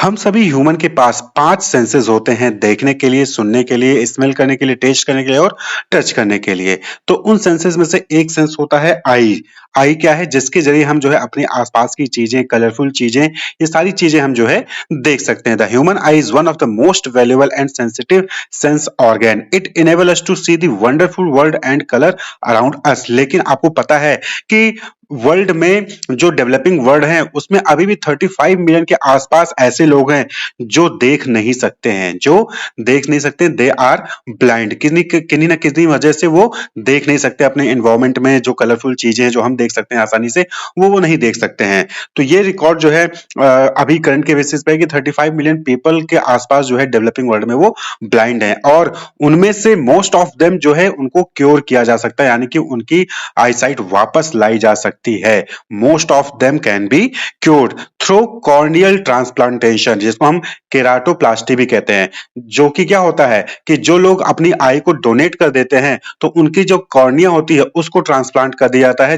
हम सभी ह्यूमन के पास 5 सेंसेस होते हैं देखने के लिए, सुनने के लिए, स्मेल करने के लिए, टेस्ट करने के लिए और टच करने के लिए। तो उन सेंसेस में से एक सेंस होता है आई। आई क्या है? जिसके ज़रिए हम जो है अपने आस-पास की चीज़ें, कलरफुल चीज़ें, ये सारी चीज़ें हम जो है देख सकते हैं। The human eye is one of the most valuable and sensitive sense organ. It enable us to see the wonderful world and colour around us. लेकिन आपको पता है कि वर्ल्ड में जो डेवलपिंग वर्ल्ड है उसमें अभी भी 35 मिलियन के आसपास ऐसे लोग हैं जो देख नहीं सकते हैं, जो देख नहीं सकते, दे आर ब्लाइंड। किन्हीं ना किसी वजह से वो देख नहीं सकते। अपने एनवायरमेंट में जो कलरफुल चीजें हैं जो हम देख सकते हैं आसानी से, वो नहीं देख सकते हैं। तो ये रिकॉर्ड जो है अभी करंट के बेसिस पे है कि 35 मिलियन पीपल के आसपास जो है डेवलपिंग वर्ल्ड में वो ब्लाइंड है, और उनमें से मोस्ट ऑफ देम जो है उनको क्योर किया जा सकता है, यानी कि उनकी आईसाइट वापस लाई जा सकती है। Most of them can be cured through corneal transplantation, जिसको हम केराटोप्लास्टी भी कहते हैं। जो कि क्या होता है कि जो लोग अपनी आई को डोनेट कर देते हैं तो उनकी जो कॉर्निया होती है उसको ट्रांसप्लांट कर दिया जाता है,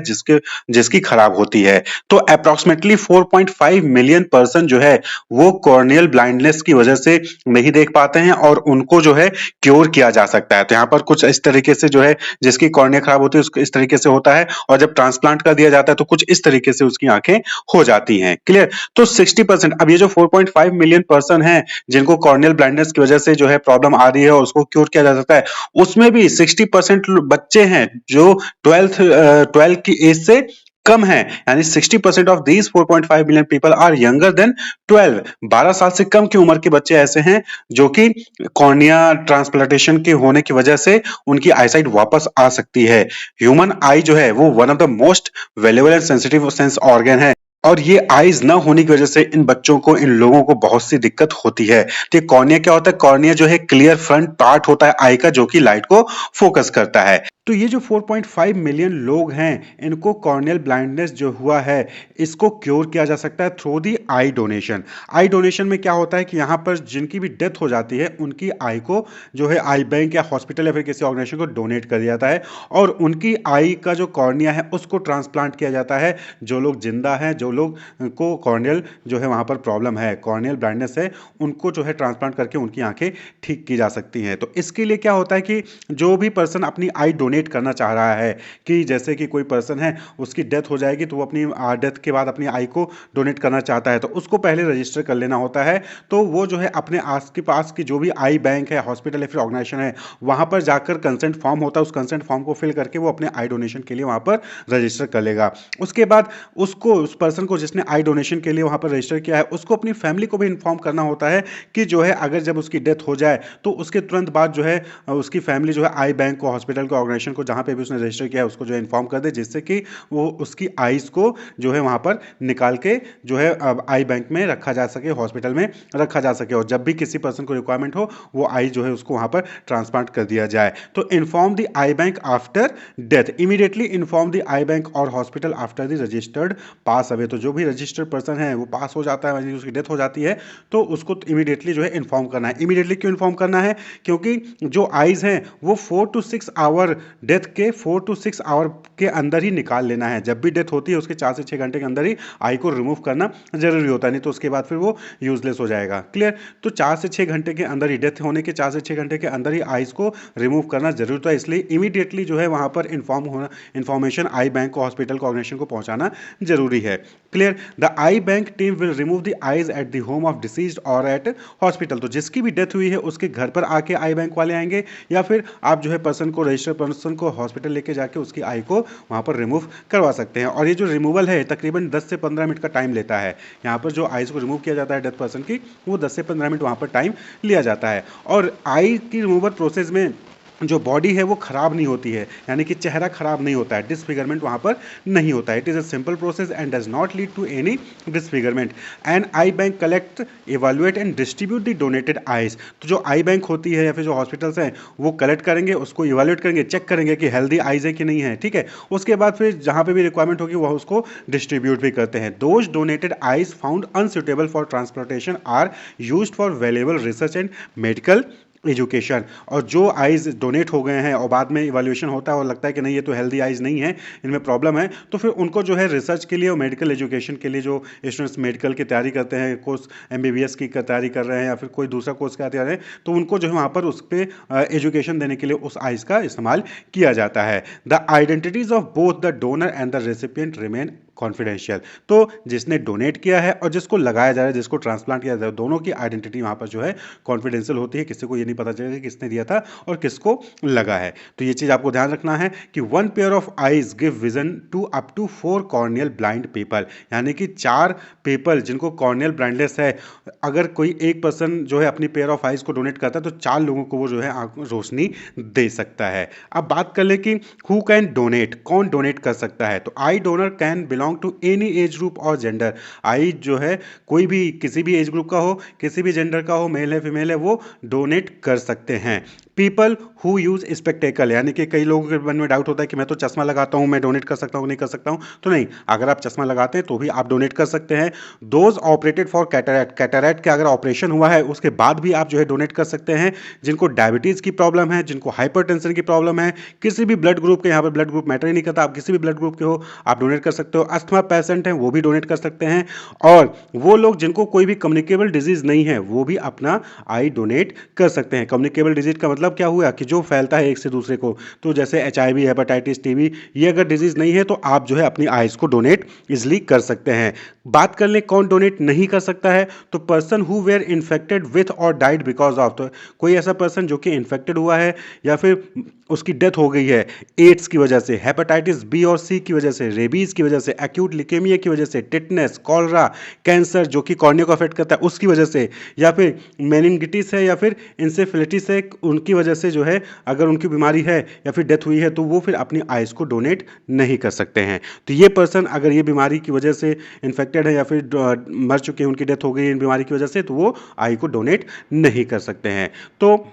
जिसकी खराब होती है। तो अप्रोक्सीमेटली 4.5 मिलियन पर्सन जो है वो कॉर्नियल ब्लाइंडनेस की वजह से नहीं देख पाते हैं, और उनको जो है क्योर किया जा सकता है। तो यहाँ पर कुछ इस तरीके से जो है जिसकी कॉर्निया खराब होती है उसको इस तरीके से होता है, और जब ट्रांसप्लांट कर दिया जाता है तो कुछ इस तरीके से उसकी आंखें हो जाती हैं। क्लियर? तो 60%, अब ये जो 4.5 मिलियन पर्सन हैं जिनको कॉर्नियल ब्लाइंडनेस की वजह से जो है प्रॉब्लम आ रही है और उसको क्योर किया जा सकता है, उसमें भी 60% बच्चे हैं जो 12 की एज से कम है। यानी 60% of these 4.5 million people are younger than 12। 12 साल से कम की उम्र के बच्चे ऐसे हैं जो कि कॉर्निया ट्रांसप्लांटेशन के होने की वजह से उनकी आईसाइट वापस आ सकती है। ह्यूमन आई जो है वो one of the most valuable and sensitive sense organ है, और ये आईज ना होने की वजह से इन बच्चों को, इन लोगों को बहुत सी दिक्कत होती है। तो कॉर्निया क्या होता है? कॉर्निया जो है क्लियर फ्रंट पार्ट होता है आई का, जो कि लाइट को फोकस करता है। तो ये जो 4.5 मिलियन लोग हैं इनको कॉर्नियल ब्लाइंडनेस जो हुआ है इसको क्योर किया जा सकता है through the I donation. I donation में क्या होता है कि यहाँ पर जिनकी भी डेथ हो जाती है उनकी आई को जो है आई बैंक या हॉस्पिटल या फिर किसी ऑर्गेनाइजेशन को डोनेट कर दिया जाता है, और उनकी आई का जो कॉर्निया है उसको ट्रांसप्लांट किया जाता है। जो लोग जिंदा हैं, जो लोग को कॉर्नियल जो है वहाँ पर प्रॉब्लम है, कॉर्नियल ब्लाइंडनेस है, उनको जो है ट्रांसप्लांट करके उनकी आंखें ठीक की जा सकती हैं। तो इसके लिए क्या होता है कि जो भी पर्सन अपनी आई डोनेट करना चाह रहा है, कि जैसे कि कोई पर्सन है उसकी डेथ हो जाएगी तो वो अपनी डेथ के बाद अपनी आई को डोनेट करना चाहता है, तो उसको पहले रजिस्टर कर लेना होता है। तो वो जो है अपने आस के पास की जो भी आई बैंक है, हॉस्पिटल या फिर ऑर्गेनाइजेशन है, वहां पर जाकर कंसेंट फॉर्म होता है, उस कंसेंट फॉर्म को फिल करके वो अपने आई डोनेशन के लिए वहां पर रजिस्टर कर लेगा। उसके बाद उसको, उस पर्सन को जिसने आई डोनेशन के लिए वहां पर रजिस्टर किया है, उसको अपनी फैमिली को भी इन्फॉर्म करना होता है कि जो है अगर जब उसकी डेथ हो जाए तो उसके तुरंत बाद जो है उसकी फैमिली जो है आई बैंक को, हॉस्पिटल को, ऑर्गेनाइजेशन को, जहां पे भी उसने रजिस्टर किया है उसको जो है इन्फॉर्म कर दे, जिससे कि वो उसकी आईज को जो है वहां पर निकाल के जो है आई बैंक में रखा जा सके, हॉस्पिटल में रखा जा सके, और जब भी किसी पर्सन को रिक्वायरमेंट हो वो आई जो है उसको वहां पर ट्रांसप्लांट कर दिया जाए। तो inform the eye bank after death, immediately inform the eye bank और hospital after the registered pass away. तो जो भी रजिस्टर्ड पर्सन है वो पास हो जाता है, उसकी डेथ हो जाती है, तो उसको इमीडिएटली जो है इन्फॉर्म करना है। इमीडिएटली क्यों इन्फॉर्म करना है? क्योंकि जो आईज हैं वो 4 to 6 आवर, डेथ के 4 to 6 आवर के अंदर ही निकाल लेना है। जब भी डेथ होती है उसके 4 से 6 घंटे के अंदर ही आई को रिमूव करना जरूरी होता है, नहीं तो उसके बाद फिर वो यूजलेस हो जाएगा। क्लियर? तो 4 से 6 घंटे के अंदर ही, डेथ होने के 4 से 6 घंटे के अंदर ही आईज को रिमूव करना जरूरी होता है, इसलिए इमीडिएटली जो है वहां पर इन्फॉर्म होना, इन्फॉर्मेशन आई बैंक को, हॉस्पिटल को, ऑर्गेनाइजेशन को पहुंचाना जरूरी है। Clear? The eye bank team will remove the eyes at the home of deceased और एट हॉस्पिटल। तो जिसकी भी डेथ हुई है उसके घर पर आके आई बैंक वाले आएंगे, या फिर आप जो है पर्सन को, रजिस्टर्ड पर्सन को हॉस्पिटल लेके जाके उसकी आई को वहां पर रिमूव करवा सकते हैं। और ये जो रिमूवल है तकरीबन 10 से 15 मिनट का टाइम लेता है। यहाँ पर जो आईज को रिमूव किया जाता है डेथ पर्सन की, वो 10 से 15 मिनट वहां पर टाइम लिया जाता है। और आई की रिमूवल प्रोसेस में जो बॉडी है वो खराब नहीं होती है, यानी कि चेहरा खराब नहीं होता है, डिसफिगरमेंट वहां पर नहीं होता है। It is a simple process and does not lead to any disfigurement. And eye bank collect, evaluate and distribute the donated eyes. तो जो आई बैंक होती है या फिर जो हॉस्पिटल्स हैं वो कलेक्ट करेंगे, उसको इवेल्युएट करेंगे, चेक करेंगे कि हेल्दी आईज है कि नहीं है, ठीक है। उसके बाद फिर जहां पे भी रिक्वायरमेंट होगी वह उसको डिस्ट्रीब्यूट भी करते हैं। Those donated eyes found unsuitable for transplantation are used for valuable research and medical education. और जो आईज़ डोनेट हो गए हैं और बाद में इवैल्यूएशन होता है और लगता है कि नहीं ये तो हेल्दी आईज़ नहीं है, इनमें प्रॉब्लम है, तो फिर उनको जो है रिसर्च के लिए और मेडिकल एजुकेशन के लिए जो स्टूडेंट्स मेडिकल की तैयारी करते हैं, कोर्स एमबीबीएस की तैयारी कर रहे हैं या फिर कोई दूसरा कोर्स का तैयारी कर रहे हैं, तो उनको जो है वहाँ पर उस पे एजुकेशन देने के लिए उस आईज़ का इस्तेमाल किया जाता है। The identities of both the donor and the recipient remain confidential. तो जिसने डोनेट किया है और जिसको लगाया जा रहा है, जिसको ट्रांसप्लांट किया जा रहा है, दोनों की आइडेंटिटी वहाँ पर जो है कॉन्फिडेंशियल होती है। किसी को ये नहीं पता चलेगा कि किसने दिया था और किसको लगा है। तो ये चीज़ आपको ध्यान रखना है कि one pair of eyes give vision to up to 4 corneal blind people, यानी कि 4 पीपल जिनको कॉर्नियल ब्लाइंडनेस है, अगर कोई एक पर्सन जो है अपनी पेयर ऑफ आईज को डोनेट करता है तो 4 लोगों को वो जो है रोशनी दे सकता है। अब बात कर ले कि हु कैन डोनेट, कौन डोनेट कर सकता है। तो eye donor can belong to any age group और जेंडर। आई जो है कोई भी किसी भी एज ग्रुप का हो, किसी भी जेंडर का हो, मेल है फीमेल है, वो डोनेट कर सकते हैं। पीपल हु यूज स्पेक्टेकल, यानी कि कई लोगों के मन में डाउट होता है कि मैं तो चश्मा लगाता हूं, मैं डोनेट कर सकता हूं नहीं कर सकता हूं, तो नहीं, अगर आप चश्मा लगाते हैं तो भी आप डोनेट कर सकते हैं। Those operated for cataract, cataract का अगर ऑपरेशन हुआ है उसके बाद भी आप जो है डोनेट कर सकते हैं। जिनको डायबिटीज की प्रॉब्लम है, जिनको हाइपरटेंशन की प्रॉब्लम है, किसी भी ब्लड ग्रुप के, यहाँ पर ब्लड ग्रुप मैटर ही नहीं करता, आप किसी भी ब्लड ग्रुप के हो आप डोनेट कर सकते हो। अस्थमा पेशेंट हैं वो भी डोनेट कर सकते हैं। और वो लोग जिनको कोई भी कम्युनिकेबल डिजीज नहीं है वो भी अपना आई डोनेट कर सकते हैं। कम्युनिकेबल डिजीज का मतलब क्या हुआ कि जो फैलता है एक से दूसरे को, तो जैसे HIV, हेपेटाइटिस, टीबी, ये अगर डिजीज नहीं है तो आप जो है अपनी आइज को डोनेट इजिली कर सकते हैं। बात कर ले कौन डोनेट नहीं कर सकता है, तो person who were infected with or died because of, तो कोई ऐसा पर्सन जो कि इन्फेक्टेड हुआ है या फिर उसकी डेथ हो गई है एड्स की वजह से, हेपेटाइटिस बी और सी की वजह से, रेबीज की वजह से, एक्यूट लिकेमिया की वजह से, टिटनेस, कॉलरा, कैंसर जो कि कॉर्निया को अफेक्ट करता है उसकी वजह से, या फिर मेनिंगिटिस है या फिर इंसेफेलिटिस है, उनकी वजह से जो है अगर उनकी बीमारी है या फिर डेथ हुई है तो वो फिर अपनी आइज को डोनेट नहीं कर सकते हैं। तो ये पर्सन अगर ये बीमारी की वजह से इन्फेक्टेड है या फिर मर चुके हैं, उनकी डेथ हो गई है इन बीमारी की वजह से, तो वो आई को डोनेट नहीं कर सकते हैं। तो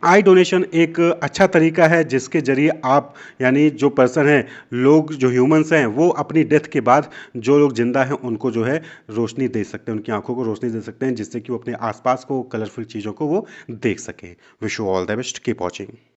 आई डोनेशन एक अच्छा तरीका है जिसके ज़रिए आप, यानी जो पर्सन है, लोग जो ह्यूमंस हैं, वो अपनी डेथ के बाद जो लोग ज़िंदा हैं उनको जो है रोशनी दे सकते हैं, उनकी आंखों को रोशनी दे सकते हैं, जिससे कि वो अपने आसपास को, कलरफुल चीज़ों को वो देख सकें। Wish you all the best, keep watching.